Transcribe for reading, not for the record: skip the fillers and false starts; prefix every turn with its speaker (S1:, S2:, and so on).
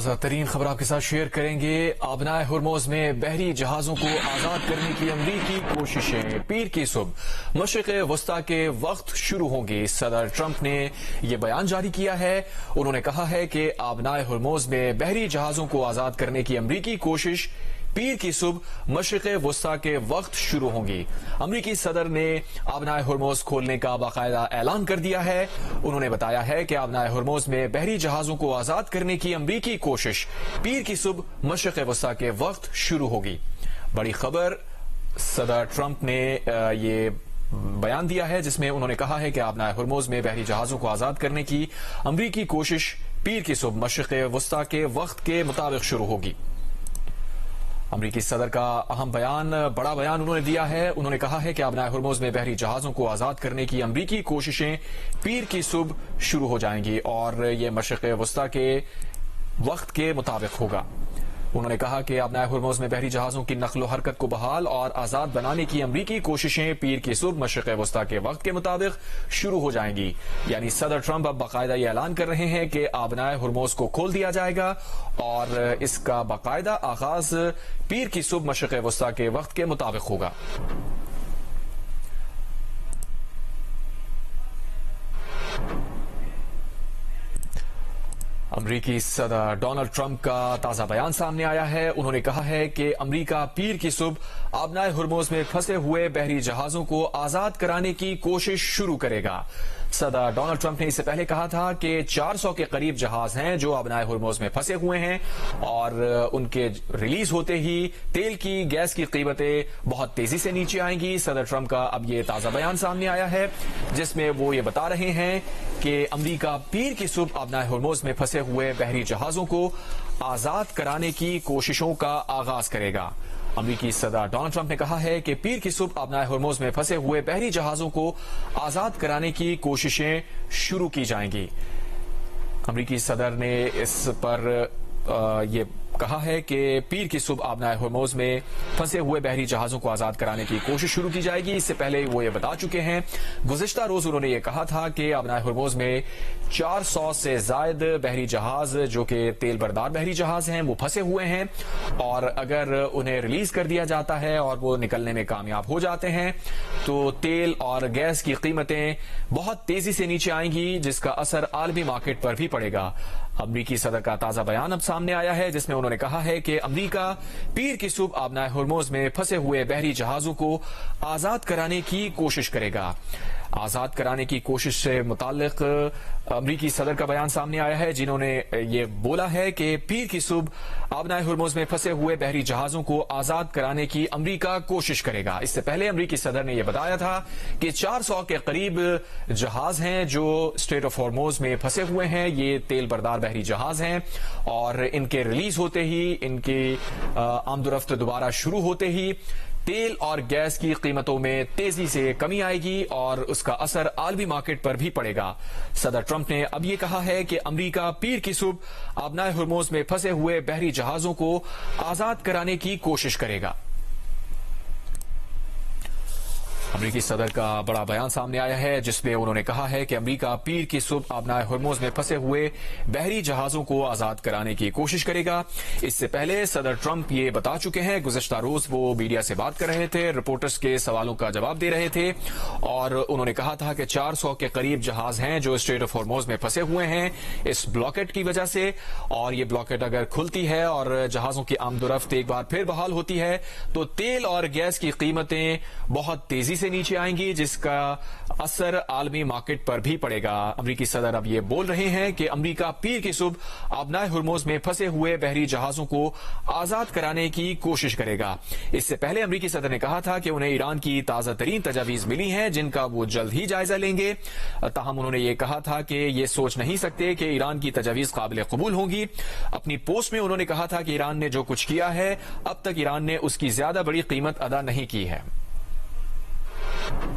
S1: تازہ ترین خبر آپ کے ساتھ شیئر کریں گے۔ آبنائے ہرموز میں بحری جہازوں کو آزاد کرنے کی امریکی کوششیں پیر کی صبح مشرق وسطی کے وقت شروع ہوں گی۔ صدر ٹرمپ نے یہ بیان جاری کیا ہے۔ انہوں نے کہا ہے کہ آبنائے ہرموز میں بحری جہازوں کو آزاد کرنے کی امریکی کوشش پیر کی صبح مشرق وسطی کے وقت شروع ہوں گی۔ امریکی صدر نے آبنائے ہرموز کھولنے کا باقاعدہ اعلان کر دیا ہے۔ انہوں نے بتایا ہے کہ آبنائے ہرموز میں بحری جہازوں کو آزاد کرنے کی امریکی کوشش پیر کی صبح مشرق وسطی کے وقت شروع ہوگی۔ بڑی خبر، صدر ٹرمپ نے یہ بیان دیا ہے جس میں انہوں نے کہا ہے کہ آبنائے ہرموز میں بحری جہازوں کو آزاد کرنے کی امریکی کوشش پیر کی صبح مشرق وسطی کے وقت کے مطابق شروع ہوگی۔ امریکی صدر کا اہم بیان، بڑا بیان انہوں نے دیا ہے۔ انہوں نے کہا ہے کہ آبنائے ہرموز میں بحری جہازوں کو آزاد کرنے کی امریکی کوششیں پیر کی صبح شروع ہو جائیں گی اور یہ مشرق وسطی کے وقت کے مطابق ہوگا۔ انہوں نے کہا کہ آبنائے ہرموز میں بحری جہازوں کی نقل و حرکت کو بحال اور آزاد بنانے کی امریکی کوششیں پیر کی صبح مشرق وسطی کے وقت کے مطابق شروع ہو جائیں گی۔ یعنی صدر ٹرمپ اب باقاعدہ یہ اعلان کر رہے ہیں کہ آبنائے ہرموز کو کھول دیا جائے گا اور اس کا باقاعدہ آغاز پیر کی صبح مشرق وسطی کے وقت کے مطابق ہوگا۔ امریکی صدر ڈونلڈ ٹرمپ کا تازہ بیان سامنے آیا ہے۔ انہوں نے کہا ہے کہ امریکہ پیر کی صبح آبنائے ہرموز میں پھنسے ہوئے بحری جہازوں کو آزاد کرانے کی کوشش شروع کرے گا۔ صدر ڈونلڈ ٹرمپ نے اس سے پہلے کہا تھا کہ 400 کے قریب جہاز ہیں جو آبنائے ہرموز میں پھنسے ہوئے ہیں اور ان کے ریلیز ہوتے ہی تیل کی، گیس کی قیمتیں بہت تیزی سے نیچے آئیں گی۔ صدر ٹرمپ کا اب یہ تازہ بیان سامنے آیا ہے جس میں وہ یہ بتا رہے ہیں کہ امریکہ پیر کی صبح آبنائے ہرموز میں پھنسے ہوئے بحری جہازوں کو آزاد کرانے کی کوششوں کا آغاز کرے گا۔ امریکی صدر ڈونلڈ ٹرمپ نے کہا ہے کہ پیر کی صبح آبنائے ہرموز میں پھنسے ہوئے بحری جہازوں کو آزاد کرانے کی کوششیں شروع کی جائیں گی۔ امریکی صدر نے اس پر یہ کہا ہے کہ پیر کی صبح آبنائے ہرموز میں پھنسے ہوئے بحری جہازوں کو آزاد کرانے کی کوشش شروع کی جائے گی۔ اس سے پہلے وہ یہ بتا چکے ہیں، گزشتہ روز انہوں نے یہ کہا تھا کہ آبنائے ہرموز میں 400 سے زائد بحری جہاز جو کہ تیل بردار بحری جہاز ہیں وہ پھنسے ہوئے ہیں اور اگر انہیں ریلیز کر دیا جاتا ہے اور وہ نکلنے میں کامیاب ہو جاتے ہیں تو تیل اور گیس کی قیمتیں بہت تیزی سے نیچے آئیں گی جس کا اثر عالمی مارکیٹ پر بھی پڑے گا۔ امریکی صدر کا تازہ بیان اب سامنے آیا ہے جس میں انہوں نے کہا ہے کہ امریکہ پیر کی صبح آبنائے ہرموز میں پھنسے ہوئے بحری جہازوں کو آزاد کرانے کی کوشش کرے گا۔ آزاد کرانے کی کوشش سے متعلق امریکی صدر کا بیان سامنے آیا ہے جنہوں نے یہ بولا ہے کہ پیر کی صبح آبنائے ہرموز میں پھنسے ہوئے بحری جہازوں کو آزاد کرانے کی امریکہ کوشش کرے گا۔ اس سے پہلے امریکی صدر نے یہ بتایا تھا کہ 400 کے قریب جہاز ہیں جو اسٹریٹ آف ہرموز میں پھنسے ہوئے ہیں۔ یہ تیل بردار بحری جہاز ہیں اور ان کے ریلیز ہوتے ہی، ان کی آمد و رفت دوبارہ شروع ہوتے ہی تیل اور گیس کی قیمتوں میں تیزی سے کمی آئے گی اور اس کا اثر عالمی مارکیٹ پر بھی پڑے گا۔ صدر ٹرمپ نے اب یہ کہا ہے کہ امریکہ پیر کی صبح آبنائے ہرموز میں پھنسے ہوئے بحری جہازوں کو آزاد کرانے کی کوشش کرے گا۔ امریکی صدر کا بڑا بیان سامنے آیا ہے جس میں انہوں نے کہا ہے کہ امریکہ پیر کی صبح آبنائے ہرموز میں پھنسے ہوئے بحری جہازوں کو آزاد کرانے کی کوشش کرے گا۔ اس سے پہلے صدر ٹرمپ یہ بتا چکے ہیں، گزشتہ روز وہ میڈیا سے بات کر رہے تھے، رپورٹرز کے سوالوں کا جواب دے رہے تھے اور انہوں نے کہا تھا کہ 400 کے قریب جہاز ہیں جو اسٹریٹ آف ہرموز میں پھنسے ہوئے ہیں اس بلاکٹ کی وجہ سے، اور یہ بلاکٹ اگر کھلتی ہے اور جہازوں کی آمد و رفت ایک بار پھر بحال ہوتی ہے تو تیل اور گیس کی قیمتیں بہت تیزی سے نیچے آئیں گی جس کا اثر عالمی مارکیٹ پر بھی پڑے گا۔ امریکی صدر اب یہ بول رہے ہیں کہ امریکہ پیر کی صبح آبنائے ہرموز میں پھنسے ہوئے بحری جہازوں کو آزاد کرانے کی کوشش کرے گا۔ اس سے پہلے امریکی صدر نے کہا تھا کہ انہیں ایران کی تازہ ترین تجاویز ملی ہیں جن کا وہ جلد ہی جائزہ لیں گے، تاہم انہوں نے یہ کہا تھا کہ یہ سوچ نہیں سکتے کہ ایران کی تجاویز قابل قبول ہوں گی۔ اپنی پوسٹ میں انہوں نے کہا تھا کہ ایران نے جو کچھ کیا ہے اب تک ایران نے اس کی زیادہ بڑی قیمت ادا نہیں کی ہے۔